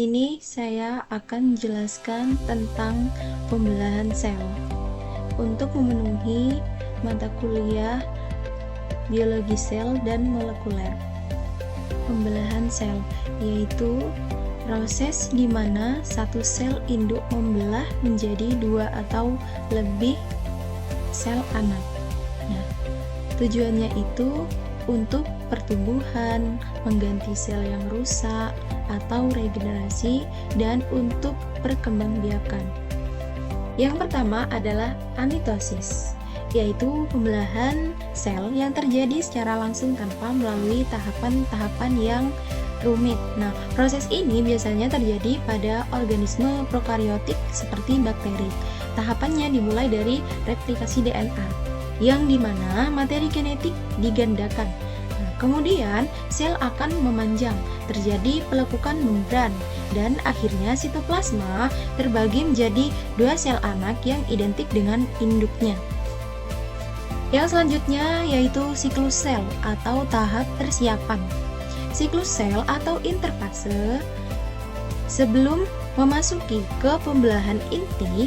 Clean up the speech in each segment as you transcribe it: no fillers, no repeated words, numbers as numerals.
sini saya akan jelaskan tentang pembelahan sel untuk memenuhi mata kuliah biologi sel dan molekuler. Pembelahan sel yaitu proses di mana satu sel induk membelah menjadi dua atau lebih sel anak. Nah, tujuannya itu untuk pertumbuhan, mengganti sel yang rusak, atau regenerasi, dan untuk perkembangbiakan. Yang pertama adalah amitosis, yaitu pembelahan sel yang terjadi secara langsung tanpa melalui tahapan-tahapan yang rumit. Nah, proses ini biasanya terjadi pada organisme prokaryotik seperti bakteri. Tahapannya dimulai dari replikasi DNA, yang dimana materi genetik digandakan. Nah, kemudian sel akan memanjang, terjadi pelekukan membran, dan akhirnya sitoplasma terbagi menjadi dua sel anak yang identik dengan induknya. Yang selanjutnya yaitu siklus sel atau tahap persiapan. Siklus sel atau interfase sebelum memasuki ke pembelahan inti,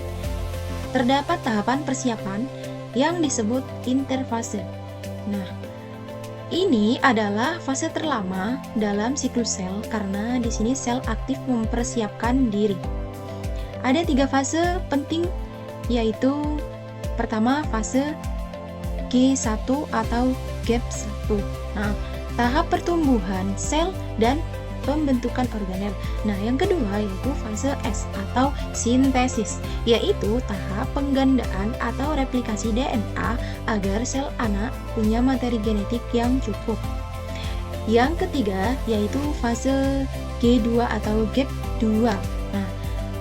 terdapat tahapan persiapan yang disebut interfase. Nah, ini adalah fase terlama dalam siklus sel karena di sini sel aktif mempersiapkan diri. Ada 3 fase penting, yaitu pertama fase G1 atau GAP1. Nah, tahap pertumbuhan sel dan pembentukan organel. Nah, yang kedua yaitu fase S atau sintesis, yaitu tahap penggandaan atau replikasi DNA agar sel anak punya materi genetik yang cukup. Yang ketiga yaitu fase G2 atau GAP2. Nah,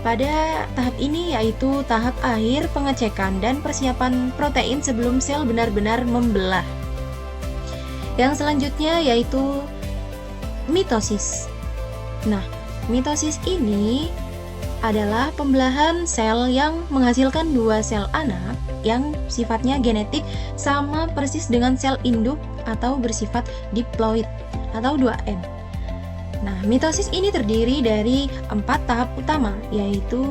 pada tahap ini yaitu tahap akhir pengecekan dan persiapan protein sebelum sel benar-benar membelah. Yang selanjutnya yaitu mitosis. Nah, mitosis ini adalah pembelahan sel yang menghasilkan dua sel anak yang sifatnya genetik sama persis dengan sel induk atau bersifat diploid atau 2N. Nah, mitosis ini terdiri dari 4 tahap utama, yaitu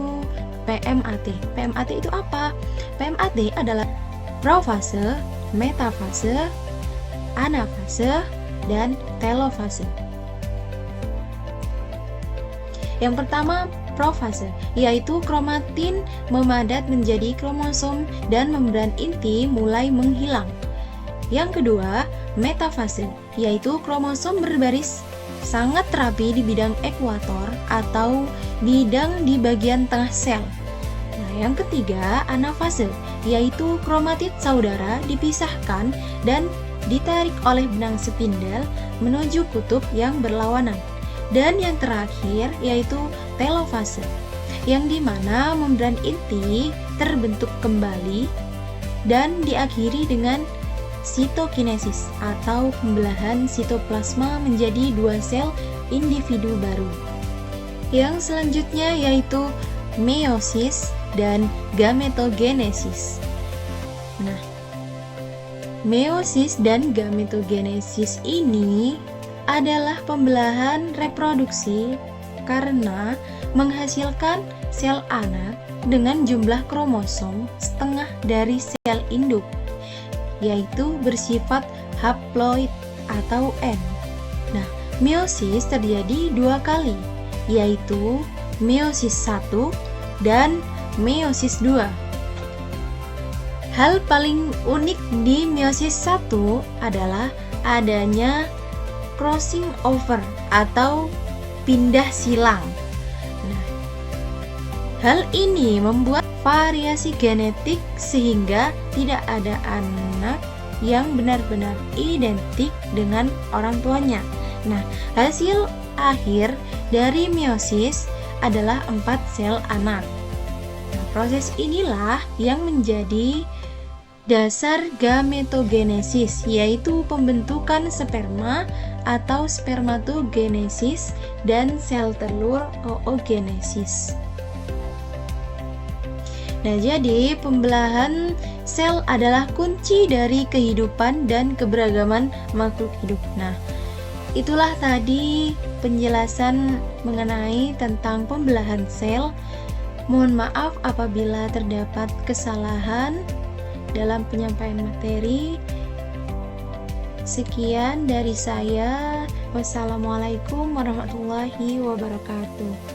PMAT. PMAT itu apa? PMAT adalah profase, metafase, anafase, dan telofase. Yang pertama, profase, yaitu kromatin memadat menjadi kromosom dan membran inti mulai menghilang. Yang kedua, metafase, yaitu kromosom berbaris sangat rapi di bidang ekuator atau bidang di bagian tengah sel. Nah, yang ketiga, anafase, yaitu kromatid saudara dipisahkan dan ditarik oleh benang spindel menuju kutub yang berlawanan. Dan yang terakhir yaitu telofase, yang dimana membran inti terbentuk kembali dan diakhiri dengan sitokinesis atau pembelahan sitoplasma menjadi dua sel individu baru. Yang selanjutnya yaitu meiosis dan gametogenesis. Nah, meiosis dan gametogenesis ini adalah pembelahan reproduksi karena menghasilkan sel anak dengan jumlah kromosom setengah dari sel induk, yaitu bersifat haploid atau N. Nah, meiosis terjadi 2 kali, yaitu meiosis 1 dan meiosis 2. Hal paling unik di meiosis 1 adalah adanya crossing over atau pindah silang. Nah, hal ini membuat variasi genetik sehingga tidak ada anak yang benar-benar identik dengan orang tuanya. Nah, hasil akhir dari meiosis adalah 4 sel anak. Nah, proses inilah yang menjadi dasar gametogenesis, yaitu pembentukan sperma atau spermatogenesis dan sel telur oogenesis. Nah, jadi pembelahan sel adalah kunci dari kehidupan dan keberagaman makhluk hidup. Nah, Itulah tadi penjelasan mengenai tentang pembelahan sel. Mohon maaf apabila terdapat kesalahan dalam penyampaian materi. Sekian dari saya. Wassalamualaikum warahmatullahi wabarakatuh.